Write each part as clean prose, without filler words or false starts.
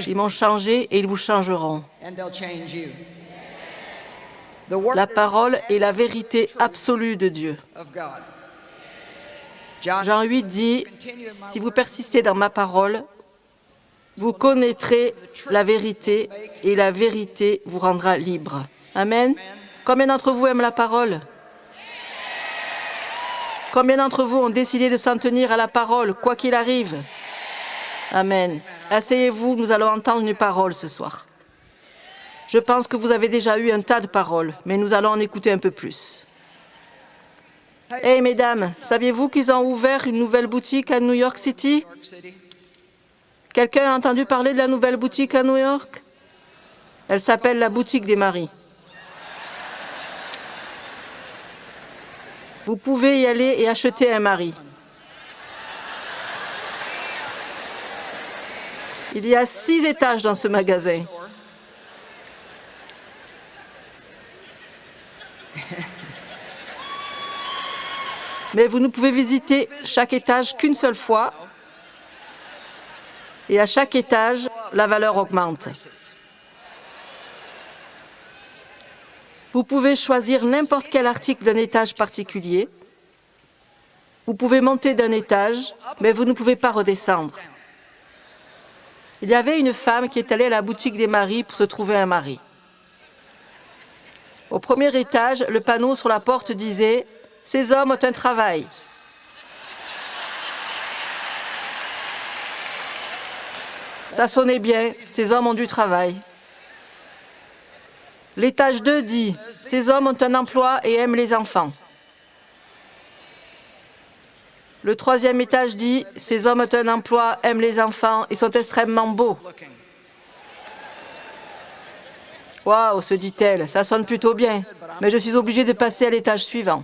Ils m'ont changé et ils vous changeront. La parole est la vérité absolue de Dieu. Jean 8 dit, « Si vous persistez dans ma parole, vous connaîtrez la vérité et la vérité vous rendra libre. » Amen. Combien d'entre vous aiment la parole? Combien d'entre vous ont décidé de s'en tenir à la parole, quoi qu'il arrive? Amen. Asseyez-vous, nous allons entendre une parole ce soir. Je pense que vous avez déjà eu un tas de paroles, mais nous allons en écouter un peu plus. Hey, mesdames, saviez-vous qu'ils ont ouvert une nouvelle boutique à New York City? Quelqu'un a entendu parler de la nouvelle boutique à New York? Elle s'appelle la boutique des maris. Vous pouvez y aller et acheter un mari. Il y a 6 étages dans ce magasin. Mais vous ne pouvez visiter chaque étage qu'une seule fois. Et à chaque étage, la valeur augmente. Vous pouvez choisir n'importe quel article d'un étage particulier. Vous pouvez monter d'un étage, mais vous ne pouvez pas redescendre. Il y avait une femme qui est allée à la boutique des maris pour se trouver un mari. Au premier étage, le panneau sur la porte disait « Ces hommes ont un travail ». Ça sonnait bien, ces hommes ont du travail. L'étage 2 dit « Ces hommes ont un emploi et aiment les enfants ». Le troisième étage dit « Ces hommes ont un emploi, aiment les enfants et sont extrêmement beaux ». Waouh, se dit-elle, ça sonne plutôt bien, mais je suis obligée de passer à l'étage suivant.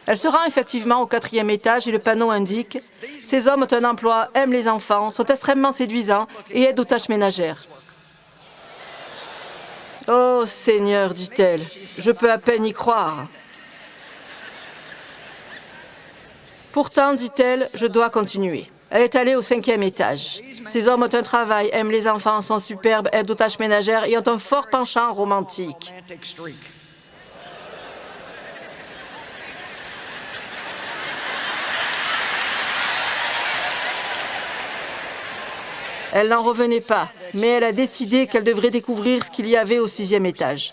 Elle se rend effectivement au 4e étage et le panneau indique « Ces hommes ont un emploi, aiment les enfants, sont extrêmement séduisants et aident aux tâches ménagères ». Oh Seigneur, dit-elle, je peux à peine y croire. Pourtant, dit-elle, je dois continuer. Elle est allée au 5e étage. Ces hommes ont un travail, aiment les enfants, sont superbes, aident aux tâches ménagères et ont un fort penchant romantique. Elle n'en revenait pas, mais elle a décidé qu'elle devrait découvrir ce qu'il y avait au 6e étage.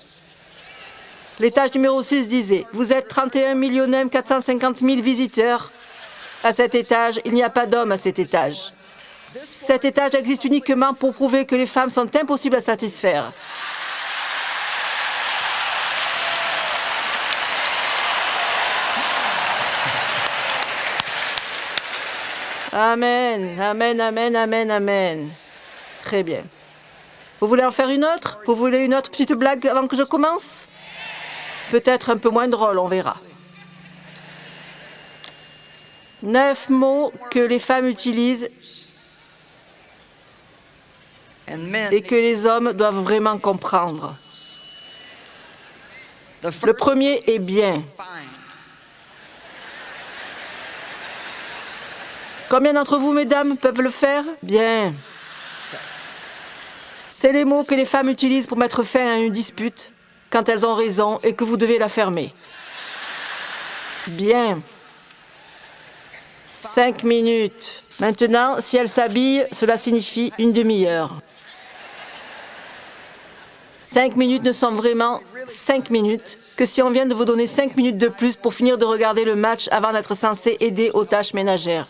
L'étage numéro 6 disait « Vous êtes 31 450 000 visiteurs. À cet étage, il n'y a pas d'hommes à cet étage. Cet étage existe uniquement pour prouver que les femmes sont impossibles à satisfaire. » Amen, amen, amen, amen, amen. Très bien. Vous voulez en faire une autre? Vous voulez une autre petite blague avant que je commence? Peut-être un peu moins drôle, on verra. 9 mots que les femmes utilisent et que les hommes doivent vraiment comprendre. Le premier est bien. Combien d'entre vous, mesdames, peuvent le faire? Bien. C'est les mots que les femmes utilisent pour mettre fin à une dispute quand elles ont raison et que vous devez la fermer. Bien. 5 minutes. Maintenant, si elles s'habillent, cela signifie une demi-heure. 5 minutes ne sont vraiment 5 minutes que si on vient de vous donner 5 minutes de plus pour finir de regarder le match avant d'être censé aider aux tâches ménagères.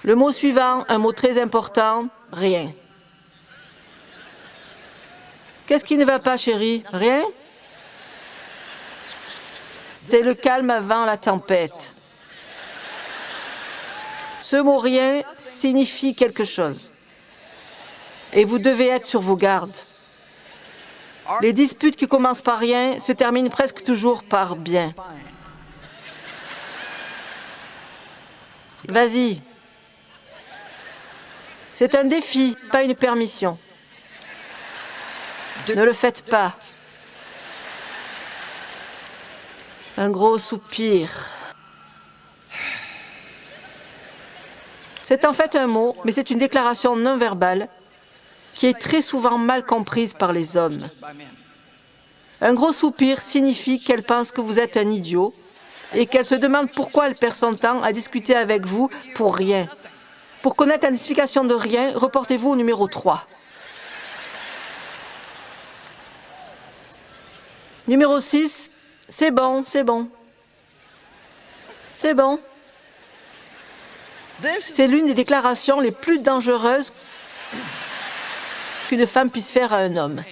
Le mot suivant, un mot très important, rien. Qu'est-ce qui ne va pas, chérie? Rien? C'est le calme avant la tempête. Ce mot « rien » signifie quelque chose. Et vous devez être sur vos gardes. Les disputes qui commencent par rien se terminent presque toujours par bien. Vas-y. C'est un défi, pas une permission. Ne le faites pas. Un gros soupir. C'est en fait un mot, mais c'est une déclaration non verbale qui est très souvent mal comprise par les hommes. Un gros soupir signifie qu'elle pense que vous êtes un idiot et qu'elle se demande pourquoi elle perd son temps à discuter avec vous pour rien. Pour connaître la signification de rien, reportez-vous au numéro 3. Numéro 6, c'est bon, c'est bon. C'est bon. C'est l'une des déclarations les plus dangereuses qu'une femme puisse faire à un homme.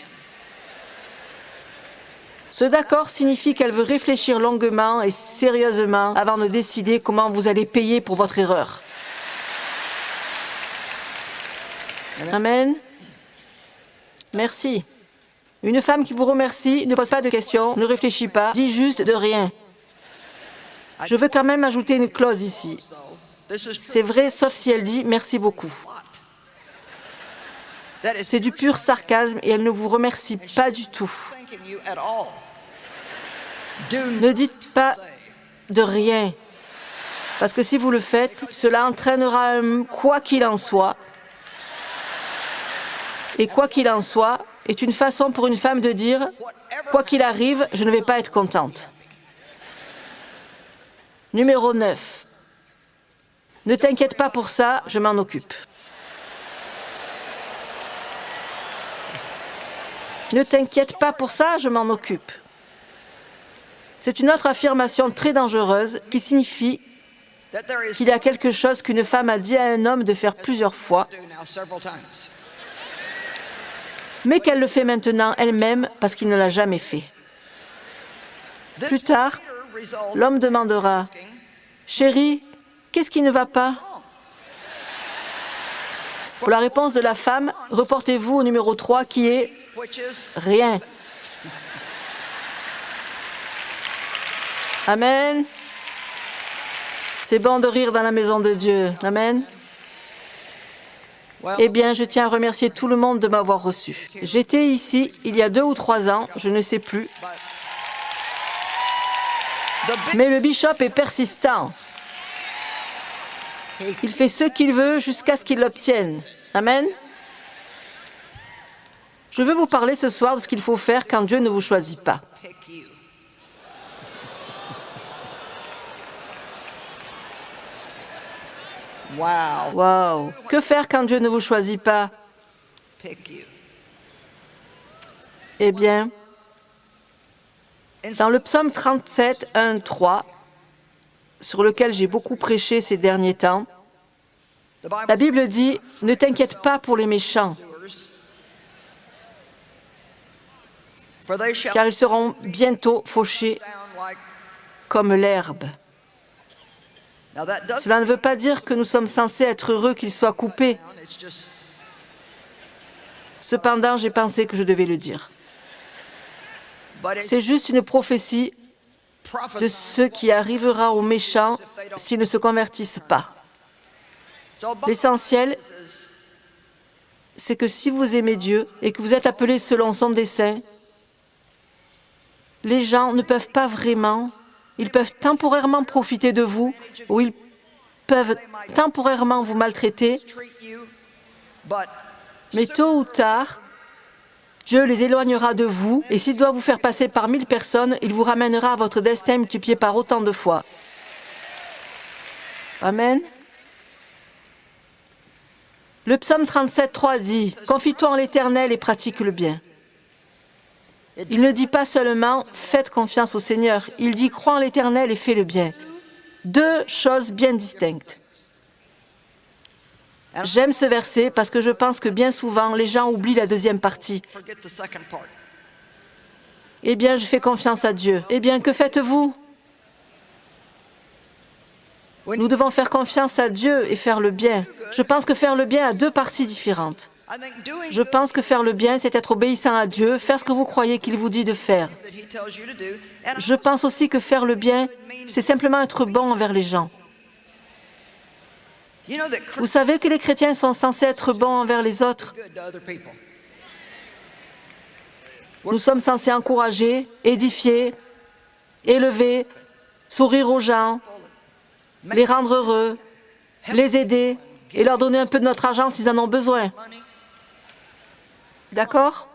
Ce d'accord signifie qu'elle veut réfléchir longuement et sérieusement avant de décider comment vous allez payer pour votre erreur. Amen. Merci. Une femme qui vous remercie ne pose pas de questions, ne réfléchit pas, dit juste de rien. Je veux quand même ajouter une clause ici. C'est vrai, sauf si elle dit « merci beaucoup ». C'est du pur sarcasme et elle ne vous remercie pas du tout. Ne dites pas de rien, parce que si vous le faites, cela entraînera un « quoi qu'il en soit ». Et quoi qu'il en soit est une façon pour une femme de dire « quoi qu'il arrive, je ne vais pas être contente ». Numéro 9. Ne t'inquiète pas pour ça, je m'en occupe. Ne t'inquiète pas pour ça, je m'en occupe. C'est une autre affirmation très dangereuse qui signifie qu'il y a quelque chose qu'une femme a dit à un homme de faire plusieurs fois, mais qu'elle le fait maintenant elle-même parce qu'il ne l'a jamais fait. Plus tard, l'homme demandera « Chérie, qu'est-ce qui ne va pas ?» Pour la réponse de la femme, reportez-vous au numéro 3 qui est « Rien ». Amen. C'est bon de rire dans la maison de Dieu. Amen. Eh bien, je tiens à remercier tout le monde de m'avoir reçu. J'étais ici il y a 2 ou 3 ans, je ne sais plus. Mais le bishop est persistant. Il fait ce qu'il veut jusqu'à ce qu'il l'obtienne. Amen. Je veux vous parler ce soir de ce qu'il faut faire quand Dieu ne vous choisit pas. Wow! Que faire quand Dieu ne vous choisit pas? Eh bien, dans le psaume 37, 1, 3, sur lequel j'ai beaucoup prêché ces derniers temps, la Bible dit « Ne t'inquiète pas pour les méchants, car ils seront bientôt fauchés comme l'herbe. » Cela ne veut pas dire que nous sommes censés être heureux qu'ils soient coupés. Cependant, j'ai pensé que je devais le dire. C'est juste une prophétie de ce qui arrivera aux méchants s'ils ne se convertissent pas. L'essentiel, c'est que si vous aimez Dieu et que vous êtes appelés selon son dessein, les gens ne peuvent pas vraiment, ils peuvent temporairement profiter de vous ou ils peuvent temporairement vous maltraiter, mais tôt ou tard, Dieu les éloignera de vous et s'il doit vous faire passer par 1000 personnes, il vous ramènera à votre destin multiplié par autant de fois. Amen. Le psaume 37, 3 dit « Confie-toi en l'Éternel et pratique le bien ». Il ne dit pas seulement « Faites confiance au Seigneur », il dit « Crois en l'Éternel et fais le bien ». 2 choses bien distinctes. J'aime ce verset parce que je pense que bien souvent, les gens oublient la deuxième partie. Eh bien, je fais confiance à Dieu. Eh bien, que faites-vous? Nous devons faire confiance à Dieu et faire le bien. Je pense que faire le bien a 2 parties différentes. Je pense que faire le bien, c'est être obéissant à Dieu, faire ce que vous croyez qu'il vous dit de faire. Je pense aussi que faire le bien, c'est simplement être bon envers les gens. Vous savez que les chrétiens sont censés être bons envers les autres. Nous sommes censés encourager, édifier, élever, sourire aux gens, les rendre heureux, les aider, et leur donner un peu de notre argent s'ils en ont besoin. D'accord?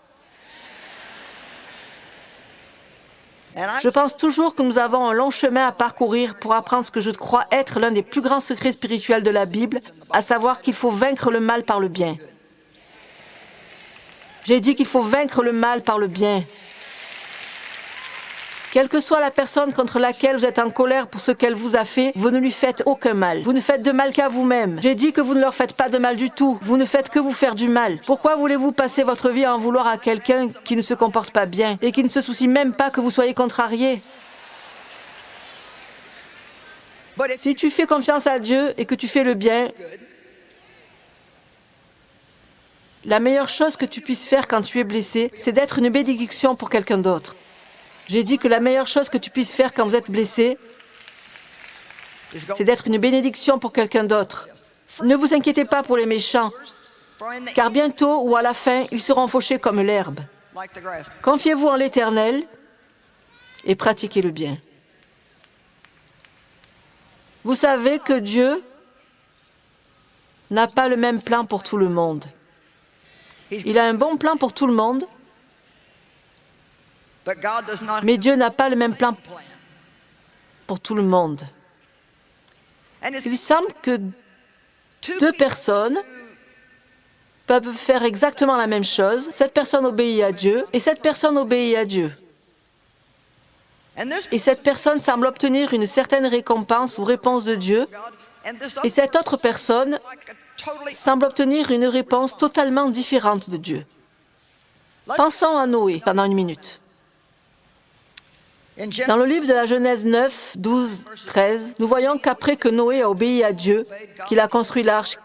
Je pense toujours que nous avons un long chemin à parcourir pour apprendre ce que je crois être l'un des plus grands secrets spirituels de la Bible, à savoir qu'il faut vaincre le mal par le bien. J'ai dit qu'il faut vaincre le mal par le bien. Quelle que soit la personne contre laquelle vous êtes en colère pour ce qu'elle vous a fait, vous ne lui faites aucun mal. Vous ne faites de mal qu'à vous-même. J'ai dit que vous ne leur faites pas de mal du tout. Vous ne faites que vous faire du mal. Pourquoi voulez-vous passer votre vie à en vouloir à quelqu'un qui ne se comporte pas bien et qui ne se soucie même pas que vous soyez contrarié? Si tu fais confiance à Dieu et que tu fais le bien, la meilleure chose que tu puisses faire quand tu es blessé, c'est d'être une bénédiction pour quelqu'un d'autre. J'ai dit que la meilleure chose que tu puisses faire quand vous êtes blessé, c'est d'être une bénédiction pour quelqu'un d'autre. Ne vous inquiétez pas pour les méchants, car bientôt ou à la fin, ils seront fauchés comme l'herbe. Confiez-vous en l'Éternel et pratiquez le bien. Vous savez que Dieu n'a pas le même plan pour tout le monde. Il a un bon plan pour tout le monde, mais Dieu n'a pas le même plan pour tout le monde. Il semble que deux personnes peuvent faire exactement la même chose. Cette personne obéit à Dieu et cette personne obéit à Dieu. Et cette personne semble obtenir une certaine récompense ou réponse de Dieu, et cette autre personne semble obtenir une réponse totalement différente de Dieu. Pensons à Noé pendant une minute. Dans le livre de la Genèse 9, 12, 13, nous voyons qu'après que Noé a obéi à Dieu, qu'il a construit l'arche,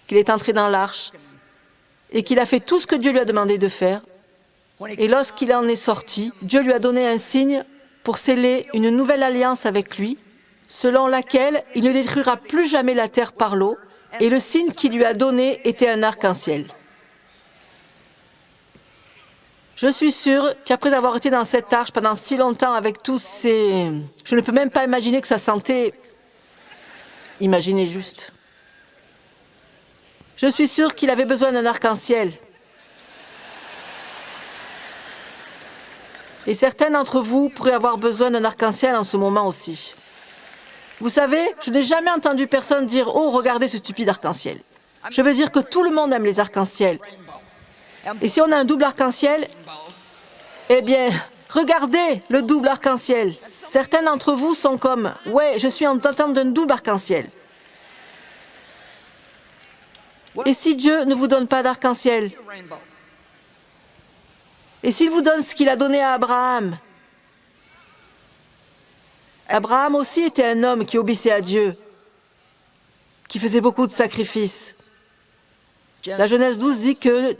qu'il est entré dans l'arche, et qu'il a fait tout ce que Dieu lui a demandé de faire, et lorsqu'il en est sorti, Dieu lui a donné un signe pour sceller une nouvelle alliance avec lui, selon laquelle il ne détruira plus jamais la terre par l'eau, et le signe qu'il lui a donné était un arc-en-ciel. Je suis sûre qu'après avoir été dans cette arche pendant si longtemps avec tous ces... Je ne peux même pas imaginer que ça sentait... Imaginez juste. Je suis sûre qu'il avait besoin d'un arc-en-ciel. Et certains d'entre vous pourraient avoir besoin d'un arc-en-ciel en ce moment aussi. Vous savez, je n'ai jamais entendu personne dire « Oh, regardez ce stupide arc-en-ciel ». Je veux dire que tout le monde aime les arcs-en-ciel. Et si on a un double arc-en-ciel, eh bien, regardez le double arc-en-ciel. Certains d'entre vous sont comme « Ouais, je suis en attente d'un double arc-en-ciel ». Et si Dieu ne vous donne pas d'arc-en-ciel? Et s'il vous donne ce qu'il a donné à Abraham? Abraham aussi était un homme qui obéissait à Dieu, qui faisait beaucoup de sacrifices. La Genèse 12 dit que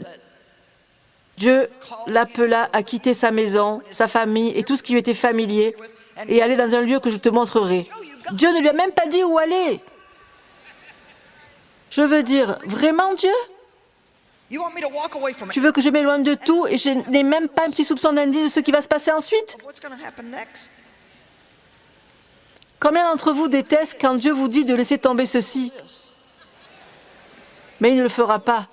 Dieu l'appela à quitter sa maison, sa famille et tout ce qui lui était familier et aller dans un lieu que je te montrerai. Dieu ne lui a même pas dit où aller. Je veux dire, vraiment Dieu? Tu veux que je m'éloigne de tout et je n'ai même pas un petit soupçon d'indice de ce qui va se passer ensuite? Combien d'entre vous détestent quand Dieu vous dit de laisser tomber ceci? Mais il ne le fera pas.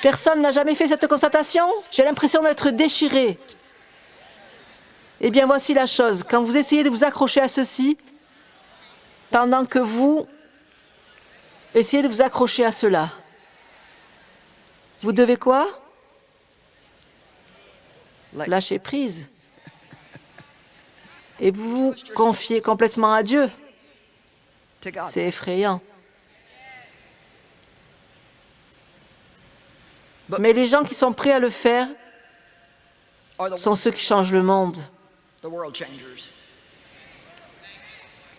Personne n'a jamais fait cette constatation? J'ai l'impression d'être déchiré. Eh bien, voici la chose. Quand vous essayez de vous accrocher à ceci, pendant que vous essayez de vous accrocher à cela, vous devez quoi? Lâcher prise. Et vous vous confiez complètement à Dieu. C'est effrayant. Mais les gens qui sont prêts à le faire sont ceux qui changent le monde.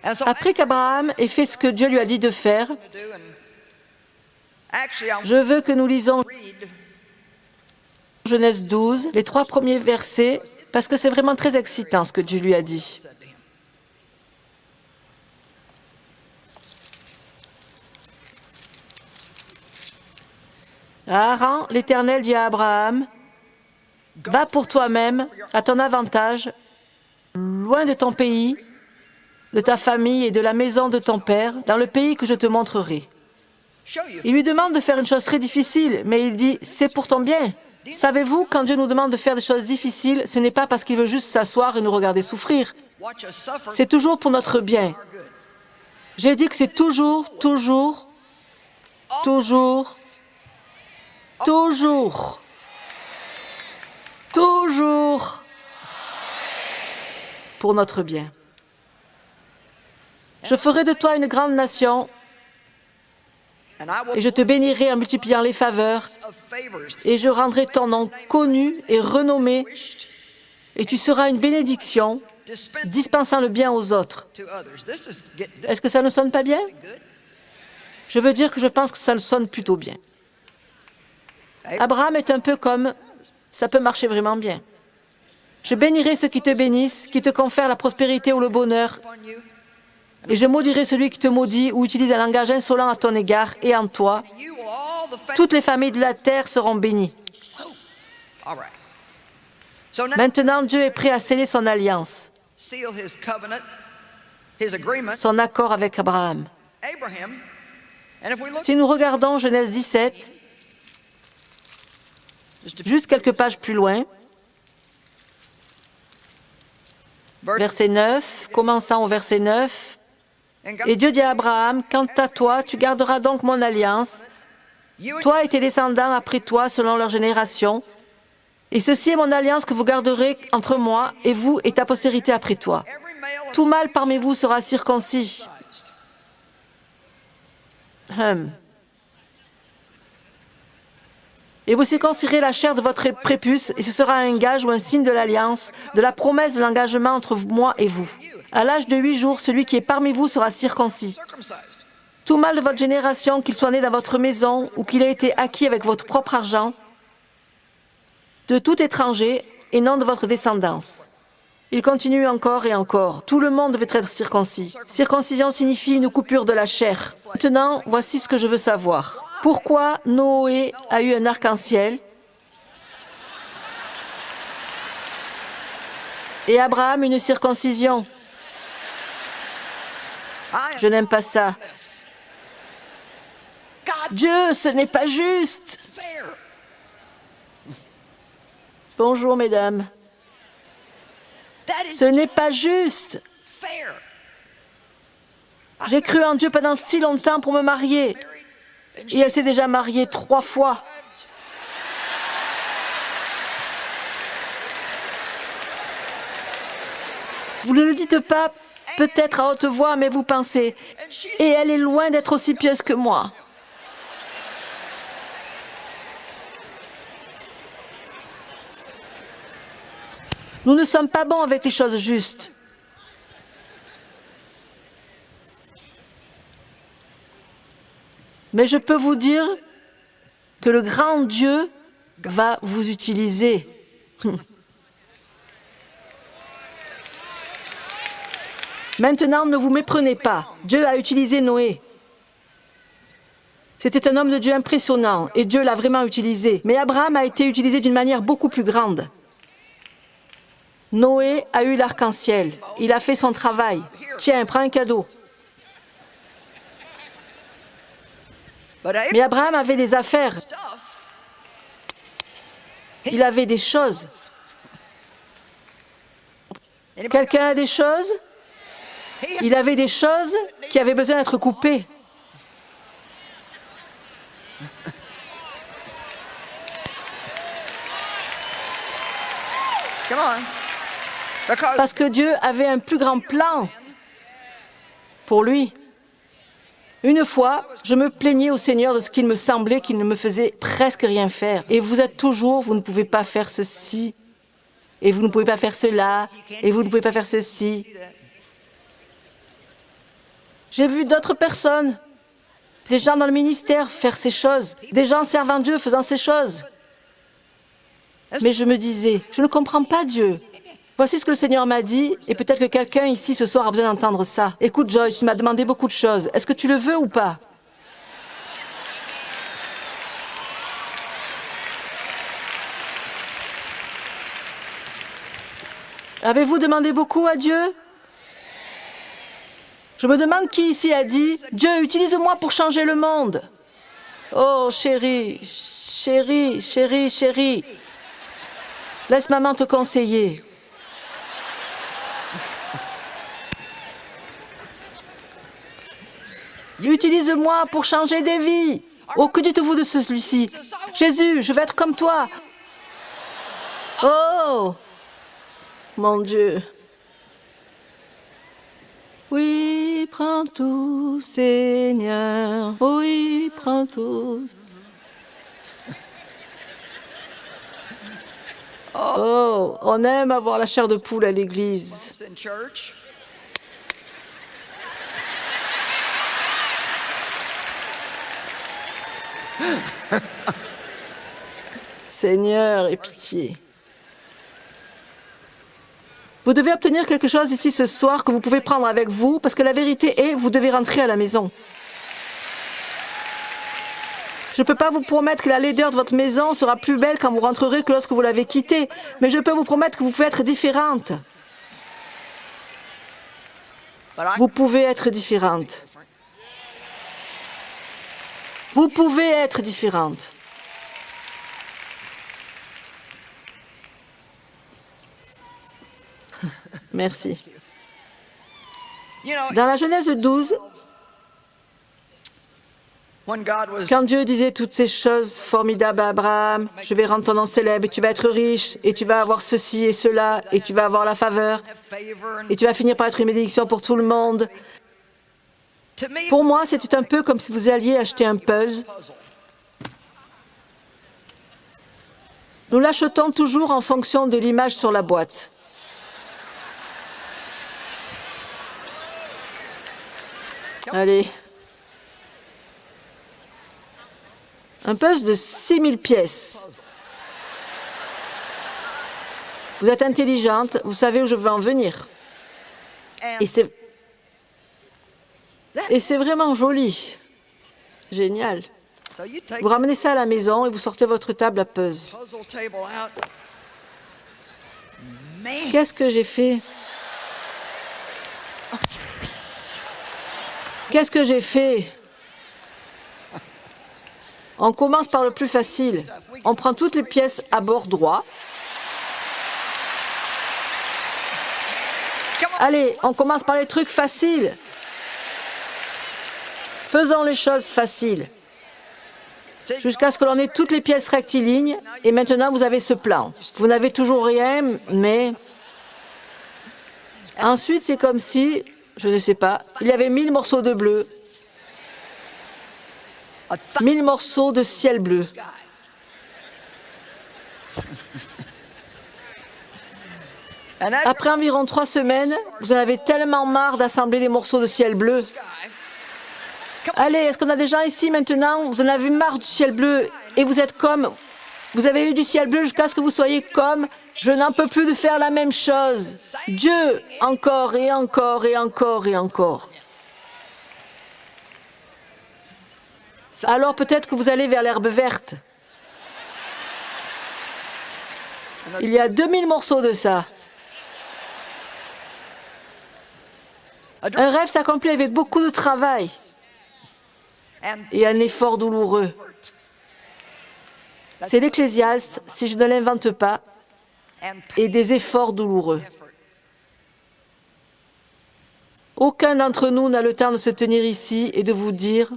Après qu'Abraham ait fait ce que Dieu lui a dit de faire, je veux que nous lisons Genèse 12, les 3 premiers versets, parce que c'est vraiment très excitant ce que Dieu lui a dit. À Haran, l'Éternel dit à Abraham, « Va pour toi-même, à ton avantage, loin de ton pays, de ta famille et de la maison de ton père dans le pays que je te montrerai. Il lui demande de faire une chose très difficile, mais il dit, c'est pour ton bien. Savez-vous, quand Dieu nous demande de faire des choses difficiles, ce n'est pas parce qu'il veut juste s'asseoir et nous regarder souffrir. C'est toujours pour notre bien. J'ai dit que c'est toujours pour notre bien. Je ferai de toi une grande nation et je te bénirai en multipliant les faveurs et je rendrai ton nom connu et renommé et tu seras une bénédiction dispensant le bien aux autres. Est-ce que ça ne sonne pas bien? Je veux dire que je pense que ça sonne plutôt bien. Abraham est un peu comme, ça peut marcher vraiment bien. Je bénirai ceux qui te bénissent, qui te confèrent la prospérité ou le bonheur, et je maudirai celui qui te maudit ou utilise un langage insolent à ton égard et en toi. Toutes les familles de la terre seront bénies. Maintenant, Dieu est prêt à sceller son alliance, son accord avec Abraham. Si nous regardons Genèse 17, juste quelques pages plus loin, verset 9, commençant au verset 9, « Et Dieu dit à Abraham, « Quant à toi, tu garderas donc mon alliance, toi et tes descendants après toi selon leur génération, et ceci est mon alliance que vous garderez entre moi et vous et ta postérité après toi. Tout mâle parmi vous sera circoncis. » Et vous circoncirez la chair de votre prépuce, et ce sera un gage ou un signe de l'alliance, de la promesse de l'engagement entre moi et vous. À l'âge de 8 jours, celui qui est parmi vous sera circoncis. Tout mâle de votre génération, qu'il soit né dans votre maison ou qu'il ait été acquis avec votre propre argent, de tout étranger et non de votre descendance. Il continue encore et encore. Tout le monde devait être circoncis. Circoncision signifie une coupure de la chair. Maintenant, voici ce que je veux savoir. Pourquoi Noé a eu un arc-en-ciel et Abraham une circoncision? Je n'aime pas ça. Dieu, ce n'est pas juste. Bonjour, mesdames. Ce n'est pas juste. J'ai cru en Dieu pendant si longtemps pour me marier. Et elle s'est déjà mariée 3 fois. Vous ne le dites pas peut-être à haute voix, mais vous pensez, et elle est loin d'être aussi pieuse que moi. Nous ne sommes pas bons avec les choses justes. Mais je peux vous dire que le grand Dieu va vous utiliser. Maintenant, ne vous méprenez pas. Dieu a utilisé Noé. C'était un homme de Dieu impressionnant et Dieu l'a vraiment utilisé. Mais Abraham a été utilisé d'une manière beaucoup plus grande. Noé a eu l'arc-en-ciel. Il a fait son travail. Tiens, prends un cadeau. Mais Abraham avait des affaires. Il avait des choses. Quelqu'un a des choses? Il avait des choses qui avaient besoin d'être coupées. Parce que Dieu avait un plus grand plan pour lui. Une fois, je me plaignais au Seigneur de ce qu'il me semblait qu'il ne me faisait presque rien faire. Et vous êtes toujours, vous ne pouvez pas faire ceci, et vous ne pouvez pas faire cela, et vous ne pouvez pas faire ceci. J'ai vu d'autres personnes, des gens dans le ministère faire ces choses, des gens servant Dieu faisant ces choses. Mais je me disais, je ne comprends pas Dieu. Voici ce que le Seigneur m'a dit, et peut-être que quelqu'un ici ce soir a besoin d'entendre ça. Écoute Joyce, tu m'as demandé beaucoup de choses. Est-ce que tu le veux ou pas? Avez-vous demandé beaucoup à Dieu? Je me demande qui ici a dit « Dieu, utilise-moi pour changer le monde ». Oh, chérie, chérie, chérie, chérie. Laisse maman te conseiller. Utilise-moi pour changer des vies. Oh, que dites-vous de celui-ci? Jésus, je veux être comme toi. Oh, mon Dieu. Oui, prends tout, Seigneur. Oui, prends tout. Oh, on aime avoir la chair de poule à l'église. Seigneur, aie pitié. Vous devez obtenir quelque chose ici ce soir que vous pouvez prendre avec vous, parce que la vérité est, vous devez rentrer à la maison. Je ne peux pas vous promettre que la laideur de votre maison sera plus belle quand vous rentrerez que lorsque vous l'avez quittée, mais je peux vous promettre que vous pouvez être différente. Vous pouvez être différente. Vous pouvez être différente. Merci. Dans la Genèse 12, quand Dieu disait toutes ces choses formidables à Abraham, je vais rendre ton nom célèbre, et tu vas être riche, et tu vas avoir ceci et cela, et tu vas avoir la faveur, et tu vas finir par être une bénédiction pour tout le monde. Pour moi, c'était un peu comme si vous alliez acheter un puzzle. Nous l'achetons toujours en fonction de l'image sur la boîte. Allez. Un puzzle de 6000 pièces. Vous êtes intelligente, vous savez où je veux en venir. Et c'est vraiment joli. Génial. Vous ramenez ça à la maison et vous sortez votre table à puzzle. Qu'est-ce que j'ai fait? Qu'est-ce que j'ai fait? On commence par le plus facile. On prend toutes les pièces à bord droit. Allez, on commence par les trucs faciles. Faisons les choses faciles. Jusqu'à ce que l'on ait toutes les pièces rectilignes. Et maintenant, vous avez ce plan. Vous n'avez toujours rien, mais... Ensuite, c'est comme si, je ne sais pas, il y avait 1000 morceaux de bleu. 1000 morceaux de ciel bleu. Après environ 3 semaines, vous en avez tellement marre d'assembler les morceaux de ciel bleu. Allez, est-ce qu'on a des gens ici maintenant? Vous en avez marre du ciel bleu et vous êtes comme... Vous avez eu du ciel bleu jusqu'à ce que vous soyez comme... Je n'en peux plus de faire la même chose. Dieu, encore et encore et encore et encore. Alors peut-être que vous allez vers l'herbe verte. Il y a 2000 morceaux de ça. Un rêve s'accomplit avec beaucoup de travail et un effort douloureux. C'est l'Ecclésiaste, si je ne l'invente pas, et des efforts douloureux. Aucun d'entre nous n'a le temps de se tenir ici et de vous dire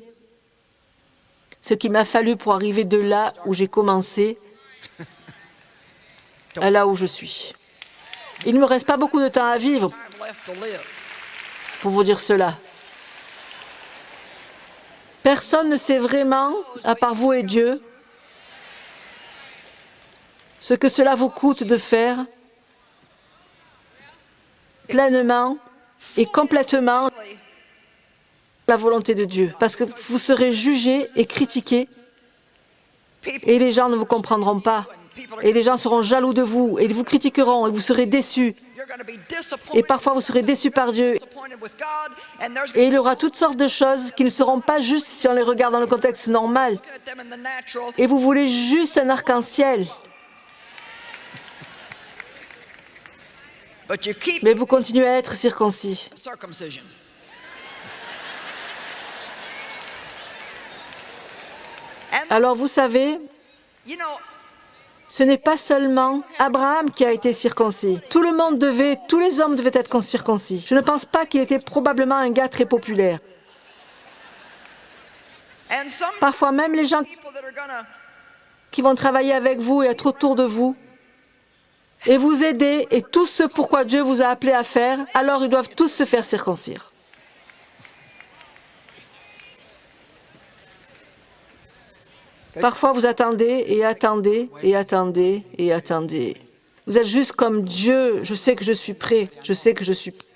ce qu'il m'a fallu pour arriver de là où j'ai commencé à là où je suis. Il ne me reste pas beaucoup de temps à vivre pour vous dire cela. Personne ne sait vraiment, à part vous et Dieu, ce que cela vous coûte de faire pleinement et complètement la volonté de Dieu. Parce que vous serez jugé et critiqué et les gens ne vous comprendront pas. Et les gens seront jaloux de vous et vous critiqueront et vous serez déçus. Et parfois vous serez déçus par Dieu. Et il y aura toutes sortes de choses qui ne seront pas justes si on les regarde dans le contexte normal. Et vous voulez juste un arc-en-ciel. Mais vous continuez à être circoncis. Alors vous savez, ce n'est pas seulement Abraham qui a été circoncis. Tous les hommes devaient être circoncis. Je ne pense pas qu'il était probablement un gars très populaire. Parfois même les gens qui vont travailler avec vous et être autour de vous et vous aider et tout ce pourquoi Dieu vous a appelé à faire, alors ils doivent tous se faire circoncire. Parfois, vous attendez et attendez et attendez et attendez. Vous êtes juste comme Dieu. Je sais que je suis prêt. Je sais que je suis prêt.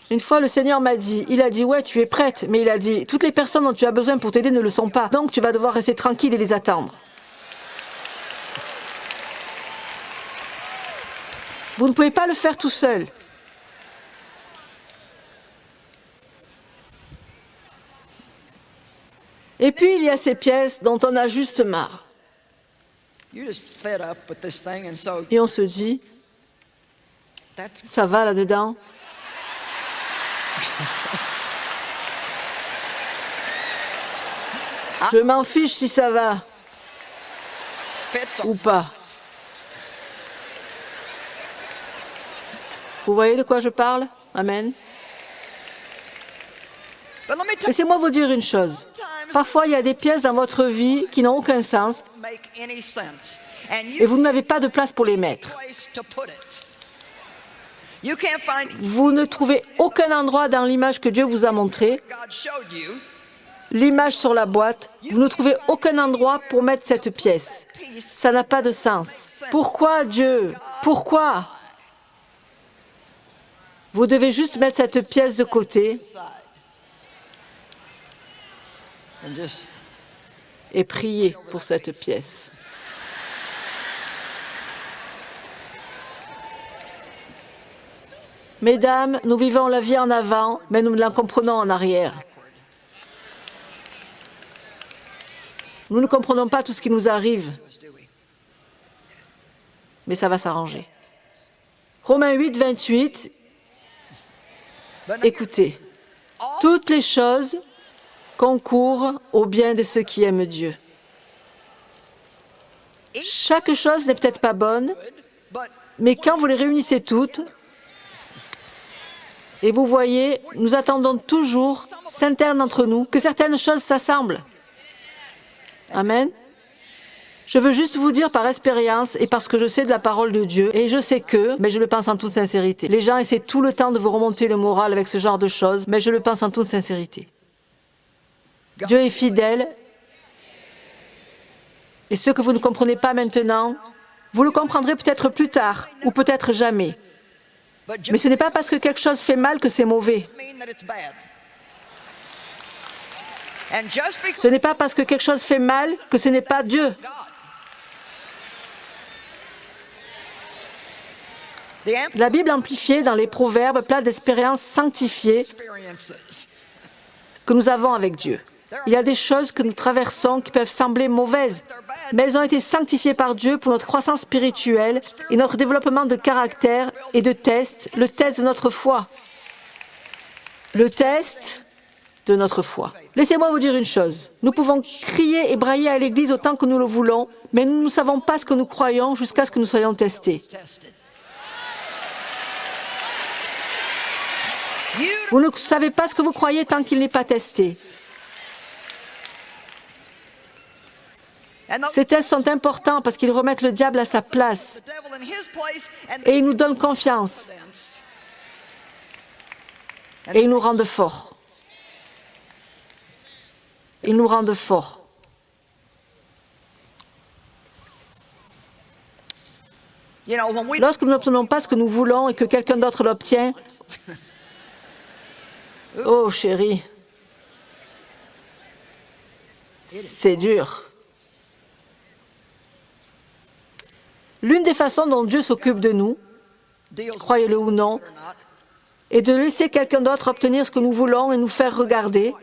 Une fois, le Seigneur m'a dit, il a dit, ouais, tu es prête. Mais il a dit, toutes les personnes dont tu as besoin pour t'aider ne le sont pas. Donc, tu vas devoir rester tranquille et les attendre. Vous ne pouvez pas le faire tout seul. Et puis, il y a ces pièces dont on a juste marre. Et on se dit, ça va là-dedans? Je m'en fiche si ça va ou pas. Vous voyez de quoi je parle? Amen. Laissez-moi vous dire une chose. Parfois, il y a des pièces dans votre vie qui n'ont aucun sens et vous n'avez pas de place pour les mettre. Vous ne trouvez aucun endroit dans l'image que Dieu vous a montrée, l'image sur la boîte, vous ne trouvez aucun endroit pour mettre cette pièce. Ça n'a pas de sens. Pourquoi Dieu? Pourquoi? Vous devez juste mettre cette pièce de côté et prier pour cette pièce. Mesdames, nous vivons la vie en avant, mais nous la comprenons en arrière. Nous ne comprenons pas tout ce qui nous arrive, mais ça va s'arranger. Romains 8, 28, écoutez, toutes les choses concourent au bien de ceux qui aiment Dieu. Chaque chose n'est peut-être pas bonne, mais quand vous les réunissez toutes, et vous voyez, nous attendons toujours, s'interne entre nous, que certaines choses s'assemblent. Amen. Je veux juste vous dire par expérience et parce que je sais de la parole de Dieu, et je sais que, mais je le pense en toute sincérité, les gens essaient tout le temps de vous remonter le moral avec ce genre de choses, mais je le pense en toute sincérité. Dieu est fidèle, et ce que vous ne comprenez pas maintenant, vous le comprendrez peut-être plus tard, ou peut-être jamais. Mais ce n'est pas parce que quelque chose fait mal que c'est mauvais. Ce n'est pas parce que quelque chose fait mal que ce n'est pas Dieu. La Bible amplifiée dans les Proverbes parle d'expériences sanctifiées que nous avons avec Dieu. Il y a des choses que nous traversons qui peuvent sembler mauvaises, mais elles ont été sanctifiées par Dieu pour notre croissance spirituelle et notre développement de caractère et de test, le test de notre foi. Le test de notre foi. Laissez-moi vous dire une chose. Nous pouvons crier et brailler à l'Église autant que nous le voulons, mais nous ne savons pas ce que nous croyons jusqu'à ce que nous soyons testés. Vous ne savez pas ce que vous croyez tant qu'il n'est pas testé. Ces tests sont importants parce qu'ils remettent le diable à sa place et ils nous donnent confiance et ils nous rendent forts. Ils nous rendent forts. Lorsque nous n'obtenons pas ce que nous voulons et que quelqu'un d'autre l'obtient, oh chérie, c'est dur. L'une des façons dont Dieu s'occupe de nous, croyez-le ou non, est de laisser quelqu'un d'autre obtenir ce que nous voulons et nous faire regarder.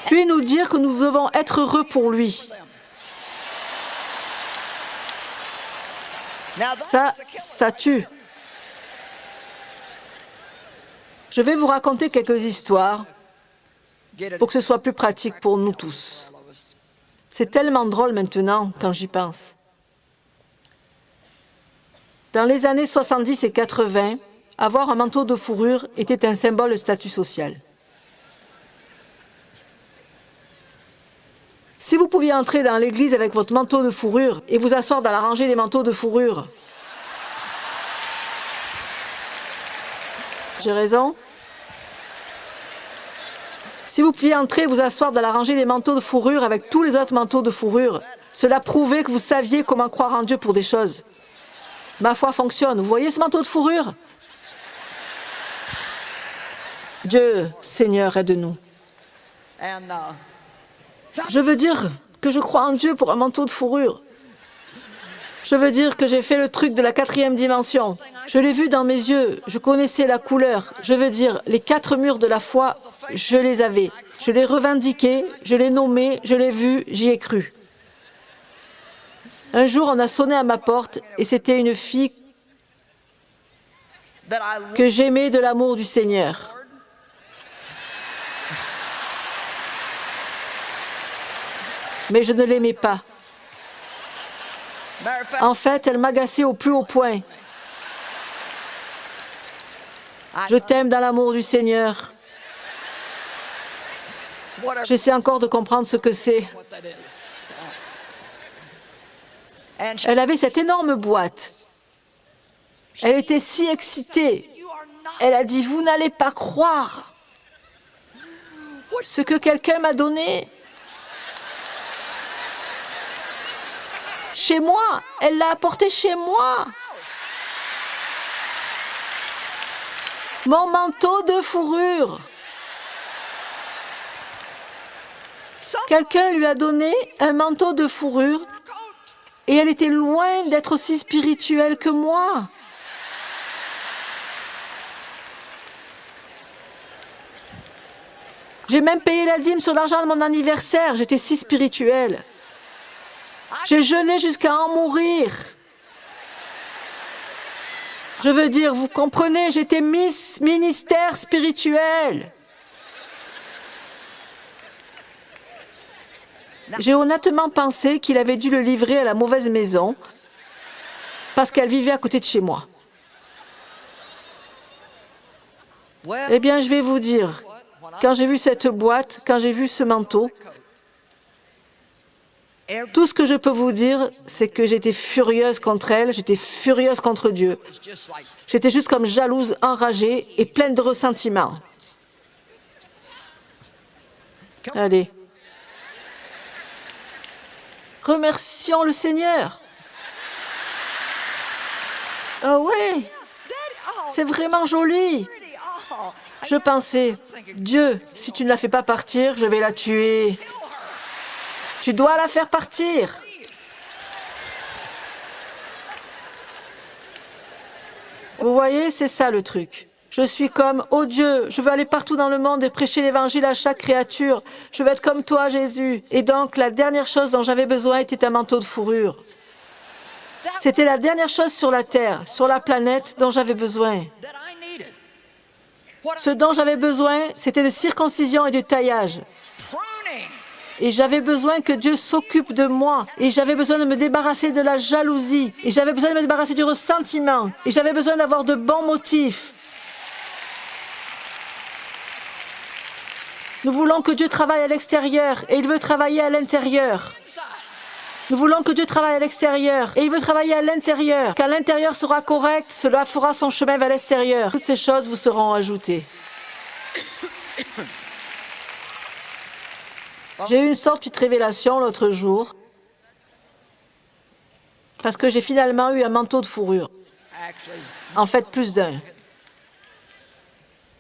Puis nous dire que nous devons être heureux pour lui. Ça tue. Je vais vous raconter quelques histoires pour que ce soit plus pratique pour nous tous. C'est tellement drôle maintenant quand j'y pense. Dans les années 70 et 80, avoir un manteau de fourrure était un symbole de statut social. Si vous pouviez entrer dans l'église avec votre manteau de fourrure et vous asseoir dans la rangée des manteaux de fourrure, j'ai raison? Si vous pouviez entrer et vous asseoir dans la rangée des manteaux de fourrure avec tous les autres manteaux de fourrure, cela prouvait que vous saviez comment croire en Dieu pour des choses. Ma foi fonctionne. Vous voyez ce manteau de fourrure? Dieu, Seigneur, aide-nous. Je veux dire que je crois en Dieu pour un manteau de fourrure. Je veux dire que j'ai fait le truc de la 4e dimension. Je l'ai vu dans mes yeux, je connaissais la couleur. Je veux dire, les 4 murs de la foi, je les avais. Je l'ai revendiqué, je l'ai nommé, je l'ai vu, j'y ai cru. Un jour, on a sonné à ma porte et c'était une fille que j'aimais de l'amour du Seigneur. Mais je ne l'aimais pas. En fait, elle m'agaçait au plus haut point. Je t'aime dans l'amour du Seigneur. J'essaie encore de comprendre ce que c'est. Elle avait cette énorme boîte. Elle était si excitée. Elle a dit, vous n'allez pas croire ce que quelqu'un m'a donné. Chez moi, elle l'a apporté chez moi. Mon manteau de fourrure. Quelqu'un lui a donné un manteau de fourrure et elle était loin d'être aussi spirituelle que moi. J'ai même payé la dîme sur l'argent de mon anniversaire. J'étais si spirituelle. J'ai jeûné jusqu'à en mourir. Je veux dire, vous comprenez, j'étais Miss Ministère spirituel. J'ai honnêtement pensé qu'il avait dû le livrer à la mauvaise maison parce qu'elle vivait à côté de chez moi. Eh bien, je vais vous dire, quand j'ai vu cette boîte, quand j'ai vu ce manteau, tout ce que je peux vous dire, c'est que j'étais furieuse contre elle, j'étais furieuse contre Dieu. J'étais juste comme jalouse, enragée et pleine de ressentiment. Allez. Remercions le Seigneur. Oh oui, c'est vraiment joli. Je pensais, Dieu, si tu ne la fais pas partir, je vais la tuer. Tu dois la faire partir. Vous voyez, c'est ça le truc. Je suis comme, oh Dieu, je veux aller partout dans le monde et prêcher l'évangile à chaque créature. Je veux être comme toi, Jésus. Et donc, la dernière chose dont j'avais besoin était un manteau de fourrure. C'était la dernière chose sur la terre, sur la planète, dont j'avais besoin. Ce dont j'avais besoin, c'était de circoncision et de taillage. Et j'avais besoin que Dieu s'occupe de moi. Et j'avais besoin de me débarrasser de la jalousie. Et j'avais besoin de me débarrasser du ressentiment. Et j'avais besoin d'avoir de bons motifs. Nous voulons que Dieu travaille à l'extérieur et il veut travailler à l'intérieur. Nous voulons que Dieu travaille à l'extérieur et il veut travailler à l'intérieur. Quand l'intérieur sera correct, cela fera son chemin vers l'extérieur. Toutes ces choses vous seront ajoutées. J'ai eu une sorte de petite révélation l'autre jour parce que j'ai finalement eu un manteau de fourrure. En fait, plus d'un.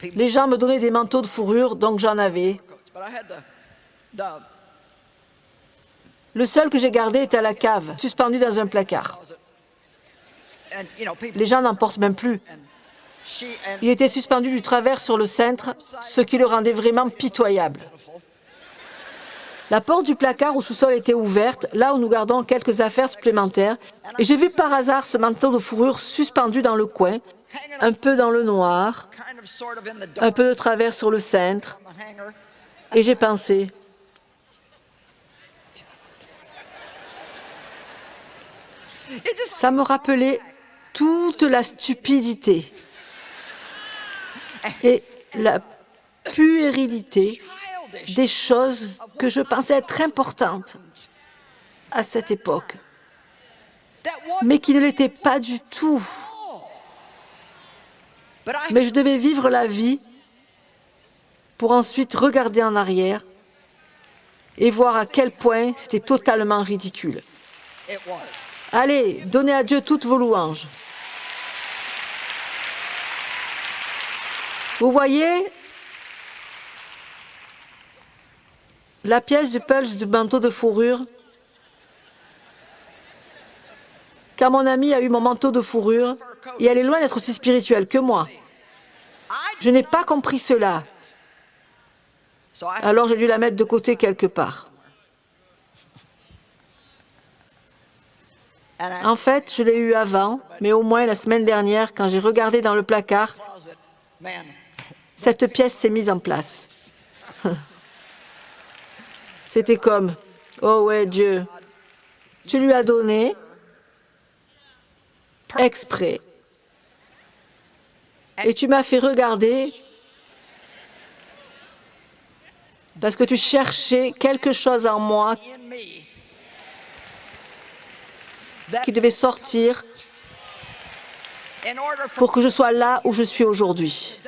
Les gens me donnaient des manteaux de fourrure, donc j'en avais. Le seul que j'ai gardé est à la cave, suspendu dans un placard. Les gens n'en portent même plus. Il était suspendu du travers sur le cintre, ce qui le rendait vraiment pitoyable. La porte du placard au sous-sol était ouverte, là où nous gardons quelques affaires supplémentaires, et j'ai vu par hasard ce manteau de fourrure suspendu dans le coin, un peu dans le noir, un peu de travers sur le cintre, et j'ai pensé, ça me rappelait toute la stupidité et la puérilité des choses que je pensais être importantes à cette époque, mais qui ne l'étaient pas du tout. Mais je devais vivre la vie pour ensuite regarder en arrière et voir à quel point c'était totalement ridicule. Allez, donnez à Dieu toutes vos louanges. Vous voyez la pièce du pulse du manteau de fourrure? Quand mon amie a eu mon manteau de fourrure, et elle est loin d'être aussi spirituelle que moi, je n'ai pas compris cela. Alors j'ai dû la mettre de côté quelque part. En fait, je l'ai eu avant, mais au moins la semaine dernière, quand j'ai regardé dans le placard, cette pièce s'est mise en place. C'était comme, oh ouais, Dieu, tu lui as donné exprès. Et tu m'as fait regarder parce que tu cherchais quelque chose en moi qui devait sortir pour que je sois là où je suis aujourd'hui.